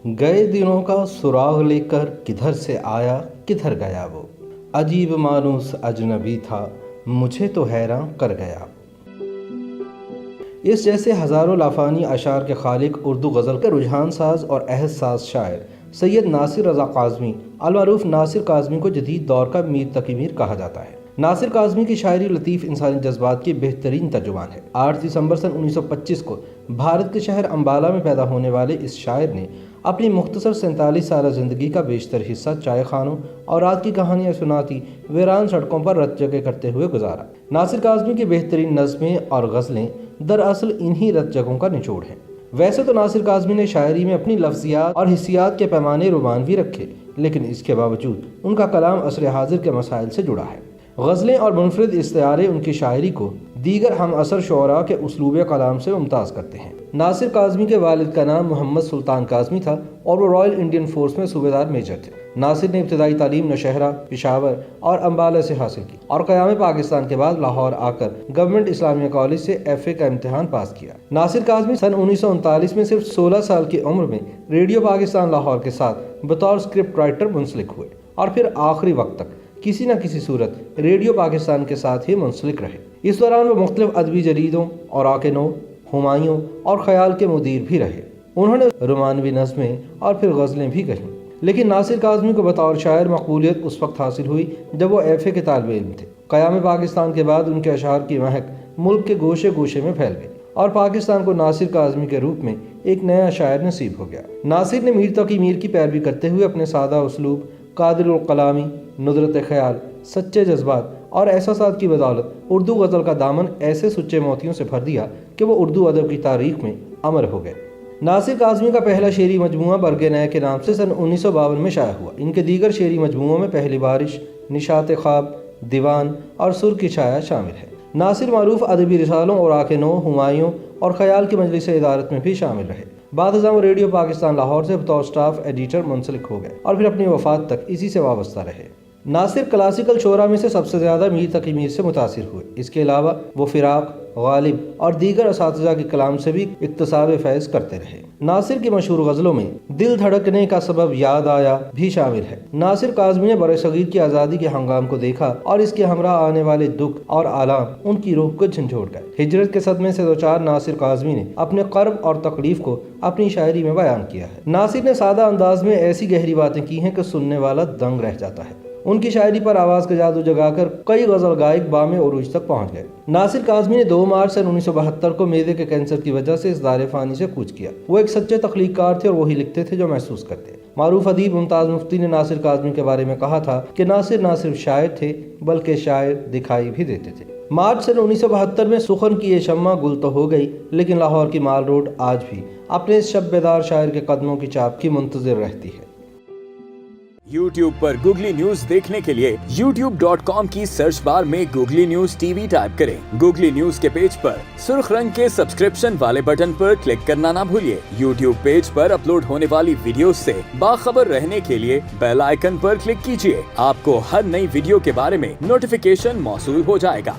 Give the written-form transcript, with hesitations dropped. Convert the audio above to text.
گئے دنوں کا سراغ لے کر کدھر سے آیا کدھر گیا وہ، عجیب مانوس اجنبی تھا مجھے تو حیران کر گیا۔ اس جیسے ہزاروں لافانی اشعار کے خالق اردو غزل کے رجحان ساز اور عہد ساز شاعر سید ناصر رضا کاظمی المعروف ناصر کاظمی کو جدید دور کا میر تقی میر کہا جاتا ہے۔ ناصر کاظمی کی شاعری لطیف انسانی جذبات کی بہترین ترجمان ہے۔ 8 دسمبر سن 1925 کو بھارت کے شہر امبالہ میں پیدا ہونے والے اس شاعر نے اپنی مختصر 47 سالہ زندگی کا بیشتر حصہ چائے خانوں اور رات کی کہانیاں سناتی ویران سڑکوں پر رت جگہ کرتے ہوئے گزارا۔ ناصر کاظمی کی بہترین نظمیں اور غزلیں دراصل انہی رت جگہوں کا نچوڑ ہیں۔ ویسے تو ناصر کاظمی نے شاعری میں اپنی لفظیات اور حسیات کے پیمانے رومانوی رکھے، لیکن اس کے باوجود ان کا کلام عصر حاضر کے مسائل سے جڑا ہے۔ غزلیں اور منفرد استعارے ان کی شاعری کو دیگر ہم عصر شعراء کے اسلوب کلام سے ممتاز کرتے ہیں۔ ناصر کاظمی کے والد کا نام محمد سلطان کاظمی تھا اور وہ رائل انڈین فورس میں صوبیدار میجر تھے۔ ناصر نے ابتدائی تعلیم نوشہرہ، پشاور اور امبالہ سے حاصل کی اور قیام پاکستان کے بعد لاہور آ کر گورنمنٹ اسلامیہ کالج سے FA کا امتحان پاس کیا۔ ناصر کاظمی سن 1939 میں صرف 16 سال کی عمر میں ریڈیو پاکستان لاہور کے ساتھ بطور اسکرپٹ رائٹر منسلک ہوئے اور پھر آخری وقت تک کسی نہ کسی صورت ریڈیو پاکستان کے ساتھ ہی منسلک رہے۔ اس دوران وہ مختلف ادبی جریدوں اوراق نو، ہمایوں اور خیال کے مدیر بھی رہے۔ انہوں نے رومانوی نظمیں اور پھر غزلیں بھی کہیں، لیکن ناصر کاظمی کو بطور شاعر مقبولیت اس وقت حاصل ہوئی جب وہ FA کے طالب علم تھے۔ قیام پاکستان کے بعد ان کے اشعار کی مہک ملک کے گوشے گوشے میں پھیل گئی اور پاکستان کو ناصر کاظمی کے روپ میں ایک نیا شاعر نصیب ہو گیا۔ ناصر نے میر تقی میر کی پیروی کرتے ہوئے اپنے سادہ اسلوب، قادر الکلامی، ندرت خیال، سچے جذبات اور احساسات کی بدولت اردو غزل کا دامن ایسے سچے موتیوں سے بھر دیا کہ وہ اردو ادب کی تاریخ میں امر ہو گئے۔ ناصر کاظمی کا پہلا شعری مجموعہ برگ نئے کے نام سے سن 1952 میں شائع ہوا۔ ان کے دیگر شعری مجموعوں میں پہلی بارش، نشاط خواب، دیوان اور سر کی چھایا شامل ہے۔ ناصر معروف ادبی رسالوں اوراق نو، ہمایوں اور خیال کی مجلس ادارت میں بھی شامل رہے۔ بعد ازاں وہ ریڈیو پاکستان لاہور سے بطور سٹاف ایڈیٹر منسلک ہو گئے اور پھر اپنی وفات تک اسی سے وابستہ رہے۔ ناصر کلاسیکل شعراء میں سے سب سے زیادہ میر تقی میر سے متاثر ہوئے۔ اس کے علاوہ وہ فراق، غالب اور دیگر اساتذہ کے کلام سے بھی اکتساب فیض کرتے رہے۔ ناصر کی مشہور غزلوں میں دل دھڑکنے کا سبب یاد آیا بھی شامل ہے۔ ناصر کاظمی نے برصغیر کی آزادی کے ہنگام کو دیکھا اور اس کے ہمراہ آنے والے دکھ اور آلام ان کی روح کو جھنجھوڑ گئے۔ ہجرت کے صدمے سے دوچار ناصر کاظمی نے اپنے کرب اور تکلیف کو اپنی شاعری میں بیان کیا ہے۔ ناصر نے سادہ انداز میں ایسی گہری باتیں کی ہیں کہ سننے والا دنگ رہ جاتا ہے۔ ان کی شاعری پر آواز کا جادو جگا کر کئی غزل گائک بام عروج تک پہنچ گئے۔ ناصر کاظمی نے 2 مارچ سن 1972 کو معدے کے کینسر کی وجہ سے اس دار فانی سے کوچ کیا۔ وہ ایک سچے تخلیق کار تھے اور وہی لکھتے تھے جو محسوس کرتے۔ معروف ادیب ممتاز مفتی نے ناصر کاظمی کے بارے میں کہا تھا کہ ناصر نہ صرف شاعر تھے بلکہ شاعر دکھائی بھی دیتے تھے۔ مارچ سن 1972 میں سخن کی یہ شمع گل تو ہو گئی، لیکن لاہور کی مال روڈ آج بھی اپنے اس شب بیدار شاعر کے قدموں کی چاپ کی منتظر رہتی ہے۔ YouTube پر گوگلی نیوز دیکھنے کے لیے youtube.com کی سرچ بار میں گوگلی نیوز TV ٹائپ کریں۔ گوگلی نیوز کے پیج پر سرخ رنگ کے سبسکرپشن والے بٹن پر کلک کرنا نہ بھولیے۔ YouTube پیج پر اپلوڈ ہونے والی ویڈیوز سے باخبر رہنے کے لیے بیل آئیکن پر کلک کیجیے۔ آپ کو ہر نئی ویڈیو کے بارے میں نوٹیفیکیشن موصول ہو جائے گا۔